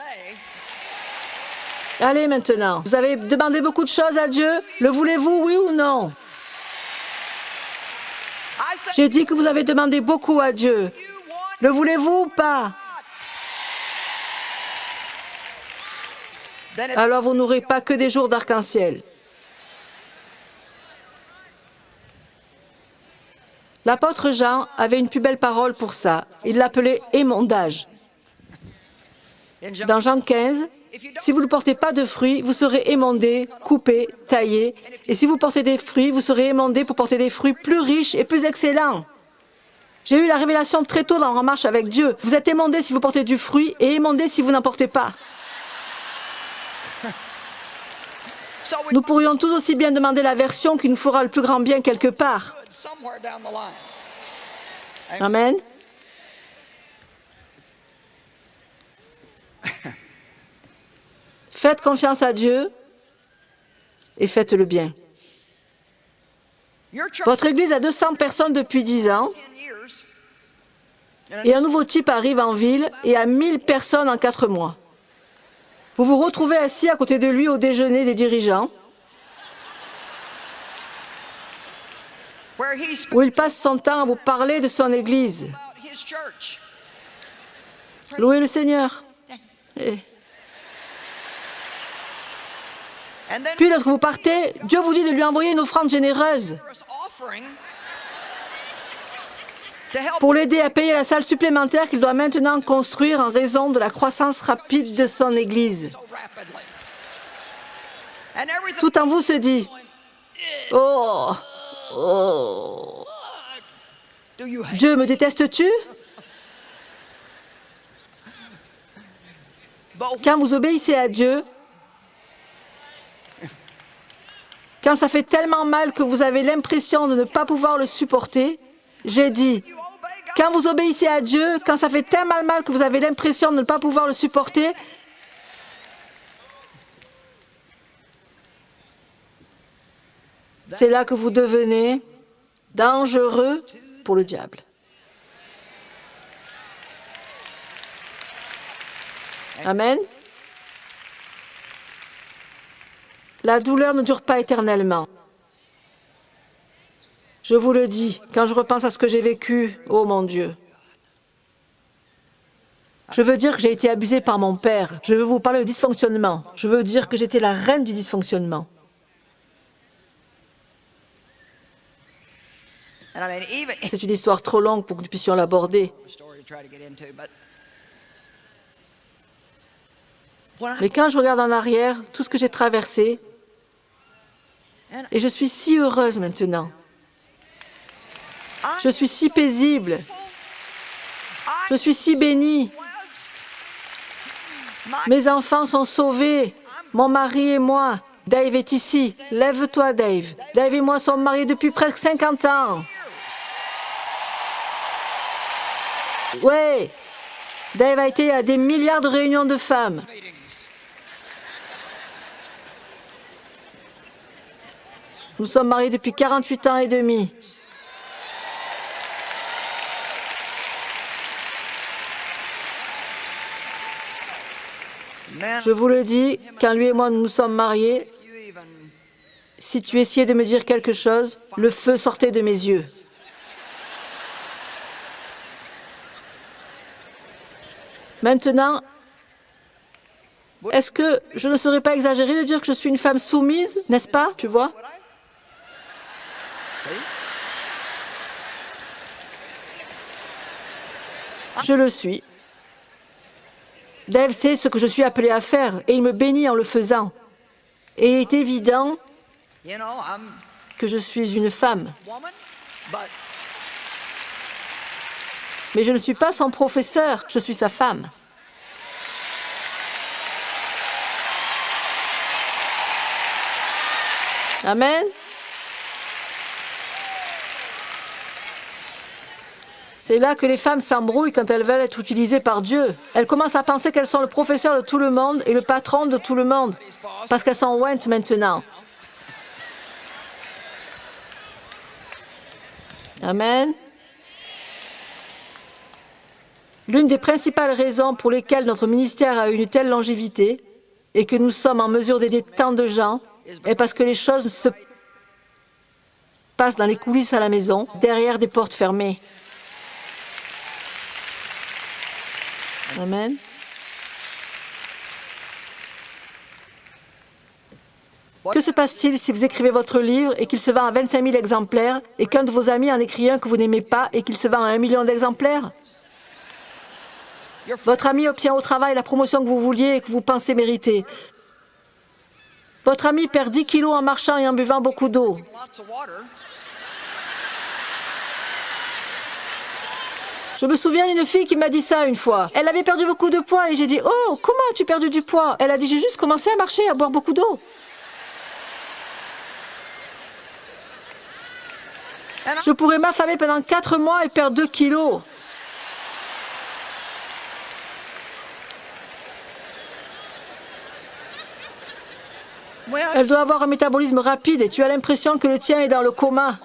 Allez maintenant, vous avez demandé beaucoup de choses à Dieu. Le voulez-vous, oui ou non? J'ai dit que vous avez demandé beaucoup à Dieu. Le voulez-vous ou pas? Alors vous n'aurez pas que des jours d'arc-en-ciel. L'apôtre Jean avait une plus belle parole pour ça. Il l'appelait émondage. Dans Jean 15, si vous ne portez pas de fruits, vous serez émondés, coupés, taillés. Et si vous portez des fruits, vous serez émondés pour porter des fruits plus riches et plus excellents. J'ai eu la révélation très tôt dans En marche avec Dieu. Vous êtes émondés si vous portez du fruit et émondés si vous n'en portez pas. Nous pourrions tous aussi bien demander la version qui nous fera le plus grand bien quelque part. Amen. Faites confiance à Dieu et faites le bien. Votre église a 200 personnes depuis 10 ans et un nouveau type arrive en ville et a 1000 personnes en 4 mois. Vous vous retrouvez assis à côté de lui au déjeuner des dirigeants, où il passe son temps à vous parler de son église. Louez le Seigneur. Puis lorsque vous partez, Dieu vous dit de lui envoyer une offrande généreuse pour l'aider à payer la salle supplémentaire qu'il doit maintenant construire en raison de la croissance rapide de son Église. Tout en vous se dit, « Oh, oh, Dieu, me détestes-tu » Quand vous obéissez à Dieu, quand ça fait tellement mal que vous avez l'impression de ne pas pouvoir le supporter, j'ai dit, quand vous obéissez à Dieu, quand ça fait tellement mal que vous avez l'impression de ne pas pouvoir le supporter, c'est là que vous devenez dangereux pour le diable. Amen. La douleur ne dure pas éternellement. Je vous le dis, quand je repense à ce que j'ai vécu, oh mon Dieu. Je veux dire que j'ai été abusée par mon père. Je veux vous parler de dysfonctionnement. Je veux dire que j'étais la reine du dysfonctionnement. C'est une histoire trop longue pour que nous puissions l'aborder. Mais quand je regarde en arrière, tout ce que j'ai traversé, et je suis si heureuse maintenant. Je suis si paisible. Je suis si bénie. Mes enfants sont sauvés. Mon mari et moi. Dave est ici. Lève-toi, Dave. Dave et moi sommes mariés depuis presque 50 ans. Oui. Dave a été à des milliards de réunions de femmes. Nous sommes mariés depuis 48 ans et demi. Je vous le dis, quand lui et moi nous sommes mariés, si tu essayais de me dire quelque chose, le feu sortait de mes yeux. Maintenant, est-ce que je ne serais pas exagéré de dire que je suis une femme soumise, n'est-ce pas, tu vois? Je le suis. Dave sait ce que je suis appelée à faire et il me bénit en le faisant. Et il est évident que je suis une femme. Mais je ne suis pas son professeur, je suis sa femme. Amen. C'est là que les femmes s'embrouillent quand elles veulent être utilisées par Dieu. Elles commencent à penser qu'elles sont le professeur de tout le monde et le patron de tout le monde, parce qu'elles sont ointes maintenant. Amen. L'une des principales raisons pour lesquelles notre ministère a eu une telle longévité et que nous sommes en mesure d'aider tant de gens est parce que les choses se passent dans les coulisses à la maison, derrière des portes fermées. Amen. Que se passe-t-il si vous écrivez votre livre et qu'il se vend à 25 000 exemplaires et qu'un de vos amis en écrit un que vous n'aimez pas et qu'il se vend à 1 million d'exemplaires? Votre ami obtient au travail la promotion que vous vouliez et que vous pensez mériter. Votre ami perd 10 kilos en marchant et en buvant beaucoup d'eau. Je me souviens d'une fille qui m'a dit ça une fois. Elle avait perdu beaucoup de poids et j'ai dit « Oh, comment as-tu perdu du poids ?» Elle a dit « J'ai juste commencé à marcher et à boire beaucoup d'eau. » Je pourrais m'affamer pendant 4 mois et perdre 2 kilos. Elle doit avoir un métabolisme rapide et tu as l'impression que le tien est dans le coma.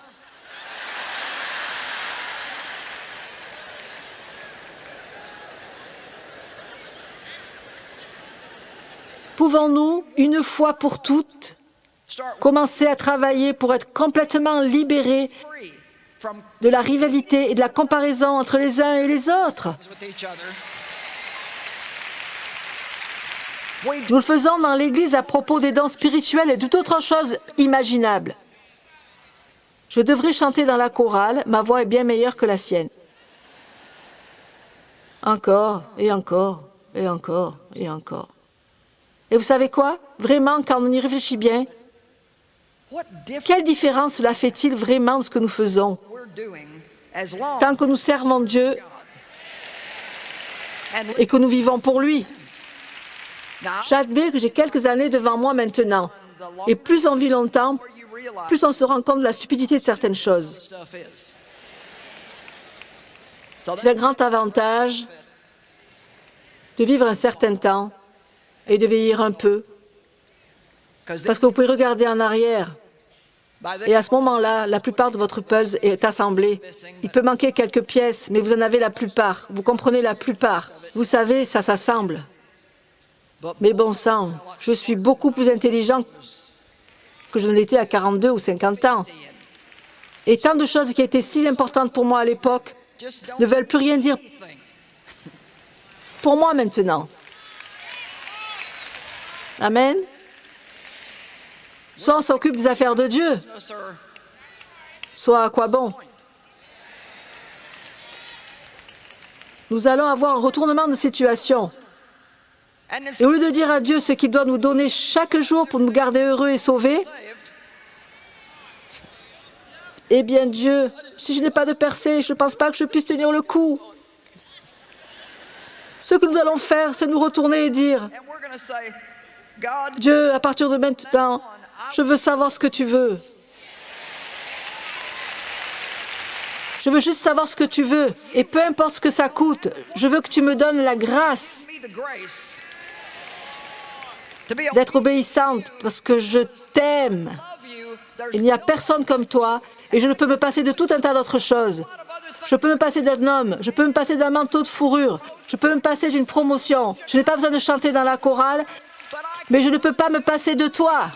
Pouvons-nous, une fois pour toutes, commencer à travailler pour être complètement libérés de la rivalité et de la comparaison entre les uns et les autres? Nous le faisons dans l'Église à propos des dons spirituels et de toute autre chose imaginable. Je devrais chanter dans la chorale, ma voix est bien meilleure que la sienne. Encore, et encore, et encore, et encore. Et vous savez quoi? Vraiment, quand on y réfléchit bien, quelle différence cela fait-il vraiment de ce que nous faisons, tant que nous servons Dieu et que nous vivons pour lui? J'admets que j'ai quelques années devant moi maintenant. Et plus on vit longtemps, plus on se rend compte de la stupidité de certaines choses. C'est un grand avantage de vivre un certain temps et de vieillir un peu, parce que vous pouvez regarder en arrière. Et à ce moment-là, la plupart de votre puzzle est assemblée. Il peut manquer quelques pièces, mais vous en avez la plupart. Vous comprenez la plupart. Vous savez, ça s'assemble. Mais bon sang, je suis beaucoup plus intelligent que je ne l'étais à 42 ou 50 ans. Et tant de choses qui étaient si importantes pour moi à l'époque ne veulent plus rien dire pour moi maintenant. Amen. Soit on s'occupe des affaires de Dieu, soit à quoi bon? Nous allons avoir un retournement de situation. Et au lieu de dire à Dieu ce qu'il doit nous donner chaque jour pour nous garder heureux et sauvés, eh bien Dieu, si je n'ai pas de percée, je ne pense pas que je puisse tenir le coup. Ce que nous allons faire, c'est nous retourner et dire, Dieu, à partir de maintenant, je veux savoir ce que tu veux. Je veux juste savoir ce que tu veux, et peu importe ce que ça coûte, je veux que tu me donnes la grâce d'être obéissante, parce que je t'aime. Il n'y a personne comme toi, et je ne peux me passer de tout un tas d'autres choses. Je peux me passer d'un homme, je peux me passer d'un manteau de fourrure, je peux me passer d'une promotion. Je n'ai pas besoin de chanter dans la chorale, mais je ne peux pas me passer de toi.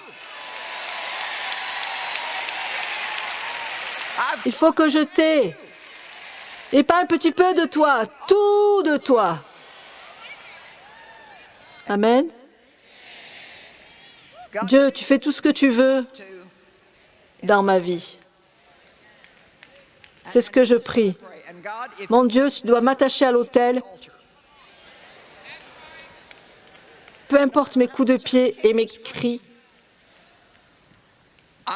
Il faut que je t'aie. Et pas un petit peu de toi, tout de toi. Amen. Dieu, tu fais tout ce que tu veux dans ma vie. C'est ce que je prie. Mon Dieu, si tu dois m'attacher à l'autel, peu importe mes coups de pied et mes cris,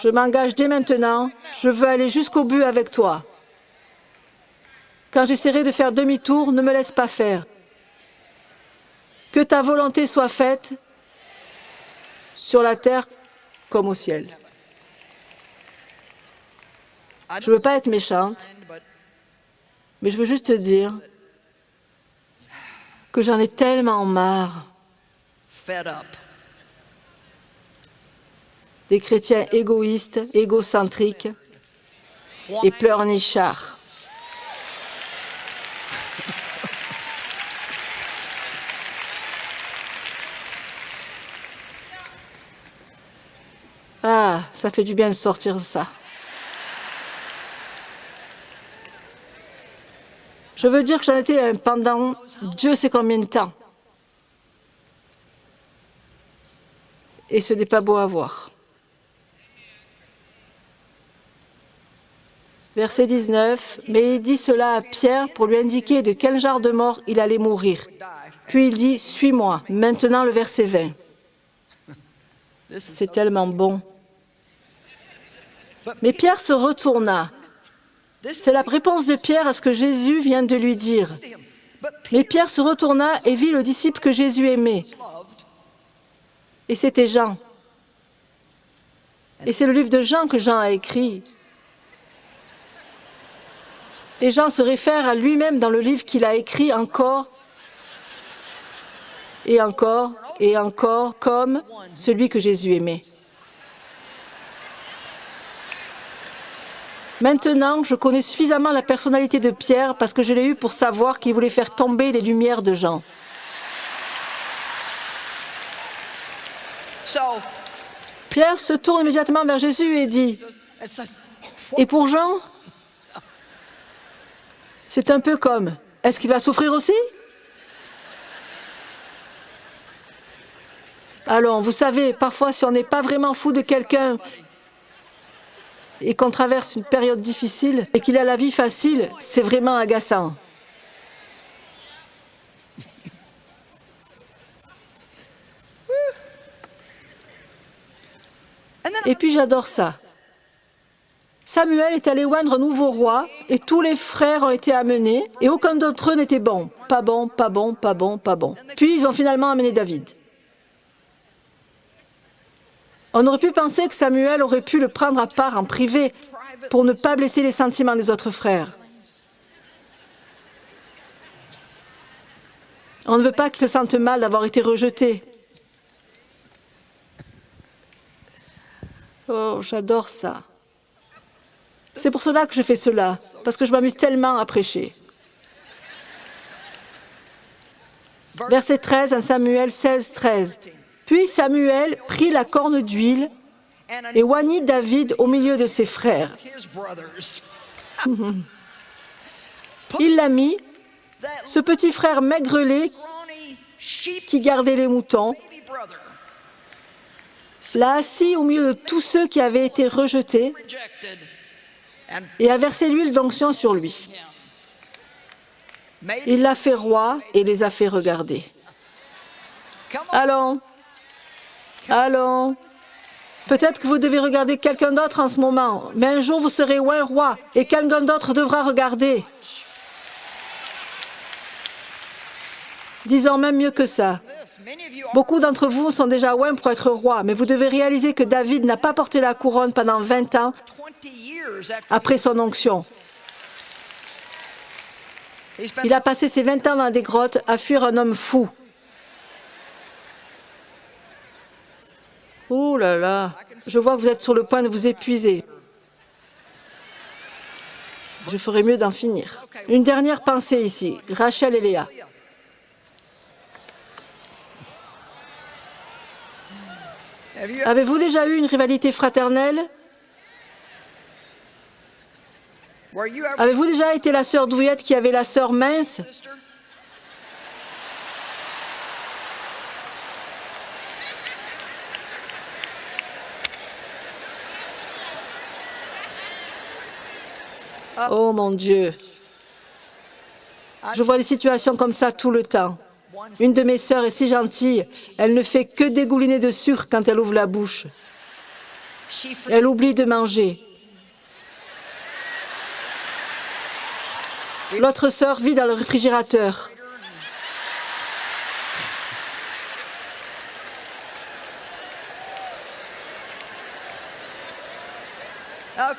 je m'engage dès maintenant, je veux aller jusqu'au but avec toi. Quand j'essaierai de faire demi-tour, ne me laisse pas faire. Que ta volonté soit faite sur la terre comme au ciel. Je ne veux pas être méchante, mais je veux juste te dire que j'en ai tellement marre des chrétiens égoïstes, égocentriques et pleurnichards. Ah, ça fait du bien de sortir de ça. Je veux dire que j'en étais pendant Dieu sait combien de temps. Et ce n'est pas beau à voir. Verset 19, mais il dit cela à Pierre pour lui indiquer de quel genre de mort il allait mourir. Puis il dit, suis-moi. Maintenant le verset 20. C'est tellement bon. Mais Pierre se retourna. C'est la réponse de Pierre à ce que Jésus vient de lui dire. Mais Pierre se retourna et vit le disciple que Jésus aimait. Et c'était Jean. Et c'est le livre de Jean que Jean a écrit. Et Jean se réfère à lui-même dans le livre qu'il a écrit encore et encore et encore comme celui que Jésus aimait. Maintenant, je connais suffisamment la personnalité de Pierre parce que je l'ai eu pour savoir qu'il voulait faire tomber les lumières de Jean. Pierre se tourne immédiatement vers Jésus et dit, « Et pour Jean, c'est un peu comme, est-ce qu'il va souffrir aussi ?» Allons, vous savez, parfois si on n'est pas vraiment fou de quelqu'un et qu'on traverse une période difficile et qu'il a la vie facile, c'est vraiment agaçant. Et puis j'adore ça. Samuel est allé oindre un nouveau roi et tous les frères ont été amenés et aucun d'entre eux n'était bon. Pas bon, pas bon, pas bon, pas bon. Puis ils ont finalement amené David. On aurait pu penser que Samuel aurait pu le prendre à part en privé pour ne pas blesser les sentiments des autres frères. On ne veut pas qu'il se sente mal d'avoir été rejeté. Oh, j'adore ça. C'est pour cela que je fais cela, parce que je m'amuse tellement à prêcher. Verset 13, 1 Samuel 16, 13. Puis Samuel prit la corne d'huile et oignit David au milieu de ses frères. Il l'a mis, ce petit frère maigrelet qui gardait les moutons, l'a assis au milieu de tous ceux qui avaient été rejetés et a versé l'huile d'onction sur lui. Il l'a fait roi et les a fait regarder. Allons, allons. Peut-être que vous devez regarder quelqu'un d'autre en ce moment, mais un jour vous serez un roi et quelqu'un d'autre devra regarder. disant même mieux que ça. Beaucoup d'entre vous sont déjà loin pour être roi, mais vous devez réaliser que David n'a pas porté la couronne pendant 20 ans après son onction. Il a passé ses 20 ans dans des grottes à fuir un homme fou. Oh là là, je vois que vous êtes sur le point de vous épuiser. Je ferais mieux d'en finir. Une dernière pensée ici, Rachel et Léa. Avez-vous déjà eu une rivalité fraternelle? Avez-vous déjà été la sœur douillette qui avait la sœur mince? Oh mon Dieu! Je vois des situations comme ça tout le temps. Une de mes sœurs est si gentille, elle ne fait que dégouliner de sucre quand elle ouvre la bouche. Elle oublie de manger. L'autre sœur vit dans le réfrigérateur.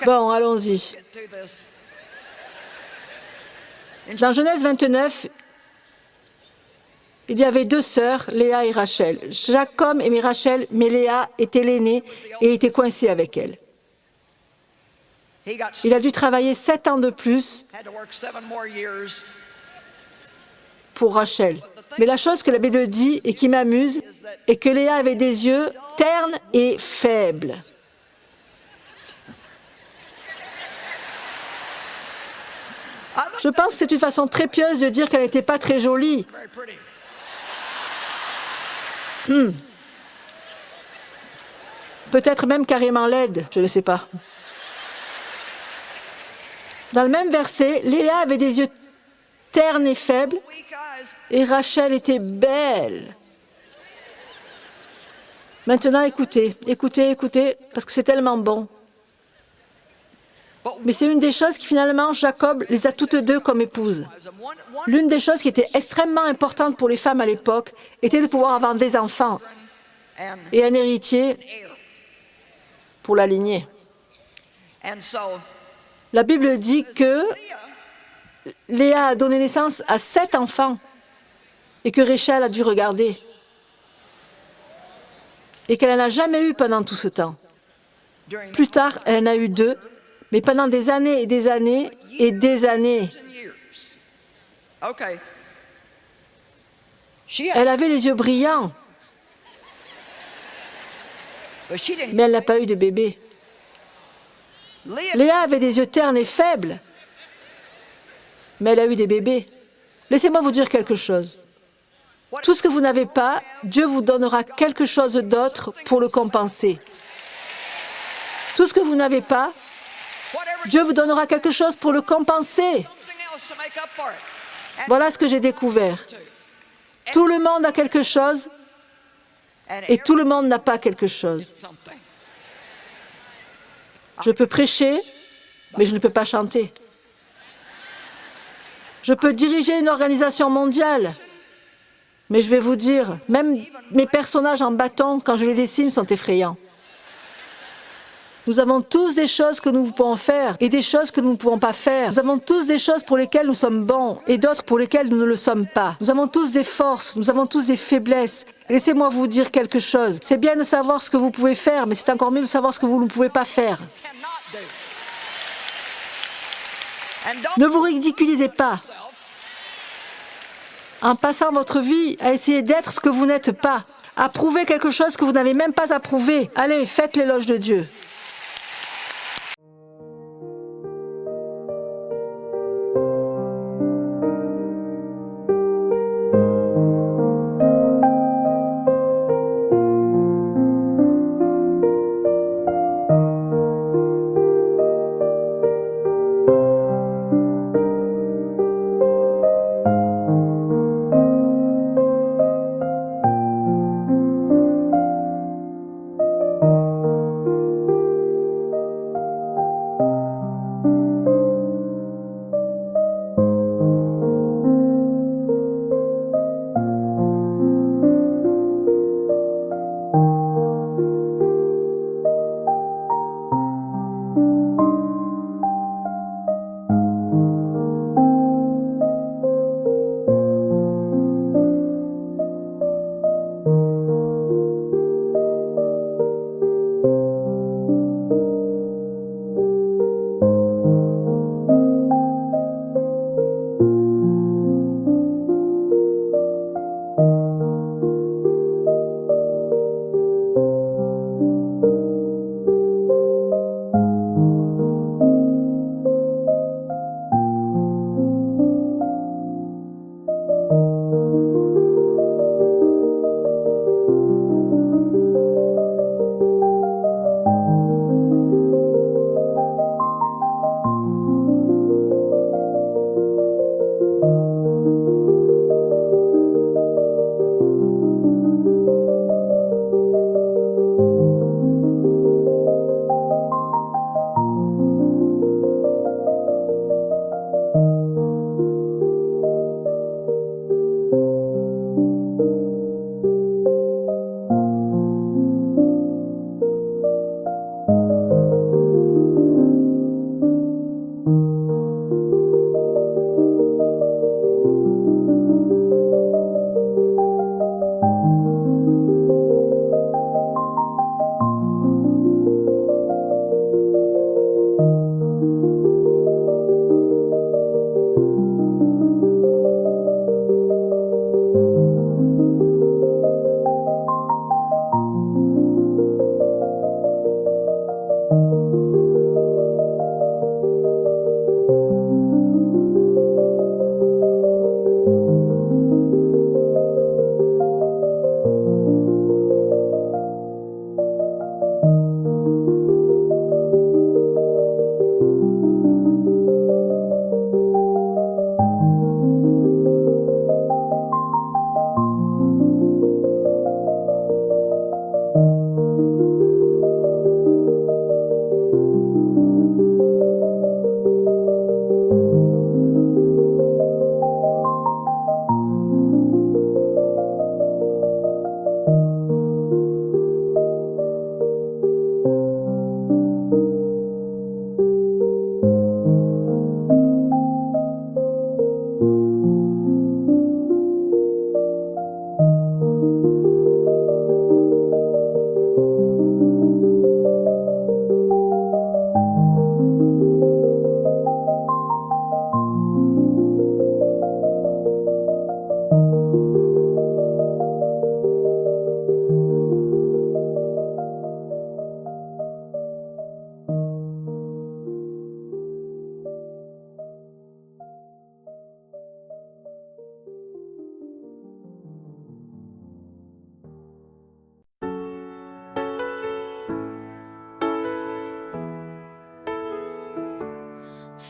Bon, allons-y. Dans Genèse 29, il y avait deux sœurs, Léa et Rachel. Jacob aimait Rachel, mais Léa était l'aînée et était coincée avec elle. Il a dû travailler 7 ans de plus pour Rachel. Mais la chose que la Bible dit et qui m'amuse est que Léa avait des yeux ternes et faibles. Je pense que c'est une façon très pieuse de dire qu'elle n'était pas très jolie. Peut-être même carrément laide, je ne sais pas. Dans le même verset, Léa avait des yeux ternes et faibles et Rachel était belle. Maintenant, écoutez, parce que c'est tellement bon. Mais c'est une des choses qui finalement, Jacob les a toutes deux comme épouses. L'une des choses qui était extrêmement importante pour les femmes à l'époque était de pouvoir avoir des enfants et un héritier pour la lignée. La Bible dit que Léa a donné naissance à 7 enfants et que Rachel a dû regarder et qu'elle n'en a jamais eu pendant tout ce temps. Plus tard, elle en a eu 2, mais pendant des années et des années et des années. Elle avait les yeux brillants, mais elle n'a pas eu de bébé. Léa avait des yeux ternes et faibles, mais elle a eu des bébés. Laissez-moi vous dire quelque chose. Tout ce que vous n'avez pas, Dieu vous donnera quelque chose d'autre pour le compenser. Tout ce que vous n'avez pas, Dieu vous donnera quelque chose pour le compenser. Voilà ce que j'ai découvert. Tout le monde a quelque chose et tout le monde n'a pas quelque chose. Je peux prêcher, mais je ne peux pas chanter. Je peux diriger une organisation mondiale, mais je vais vous dire, même mes personnages en bâton, quand je les dessine, sont effrayants. Nous avons tous des choses que nous pouvons faire et des choses que nous ne pouvons pas faire. Nous avons tous des choses pour lesquelles nous sommes bons et d'autres pour lesquelles nous ne le sommes pas. Nous avons tous des forces, nous avons tous des faiblesses. Laissez-moi vous dire quelque chose. C'est bien de savoir ce que vous pouvez faire, mais c'est encore mieux de savoir ce que vous ne pouvez pas faire. Ne vous ridiculisez pas en passant votre vie à essayer d'être ce que vous n'êtes pas, à prouver quelque chose que vous n'avez même pas à prouver. Allez, faites l'éloge de Dieu.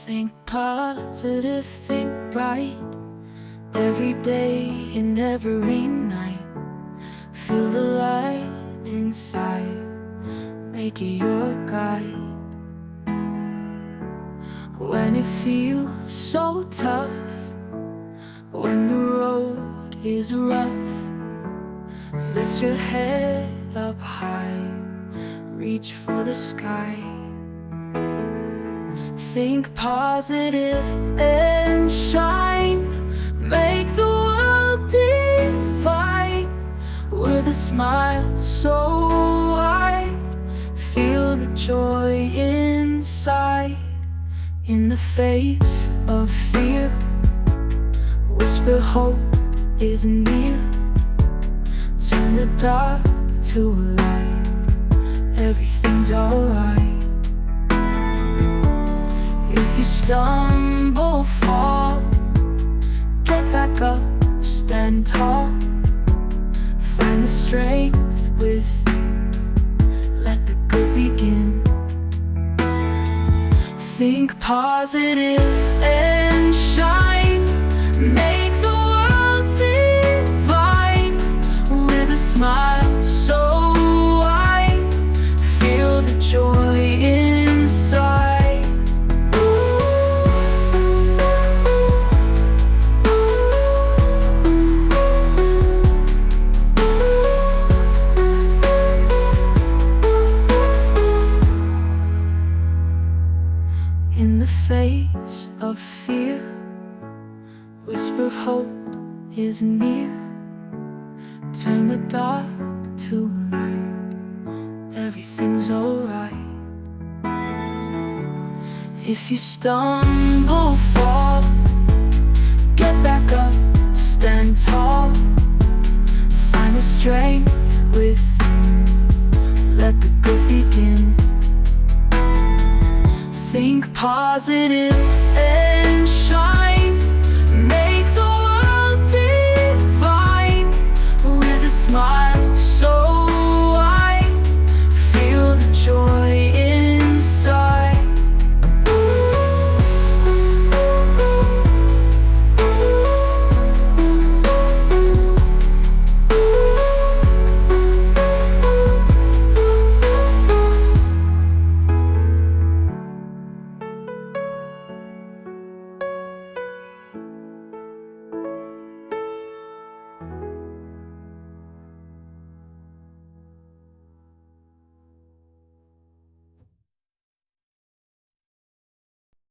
Think positive, think bright. Every day and every night, feel the light inside, make it your guide. When it feels so tough, when the road is rough, lift your head up high, reach for the sky. Think positive and shine, make the world divine. With a smile so wide, feel the joy inside. In the face of fear, whisper hope is near. Turn the dark to light, everything's alright. If you stumble, fall, get back up, stand tall. Find the strength within, let the good begin. Think positive and shine, make the world divine. With a smile so wide, feel the joy inside. In the face of fear, whisper hope is near. Turn turn the dark to light. Everything's alright. If you stumble, fall, get back up, stand tall. Find the strength within, let the good begin. Think positive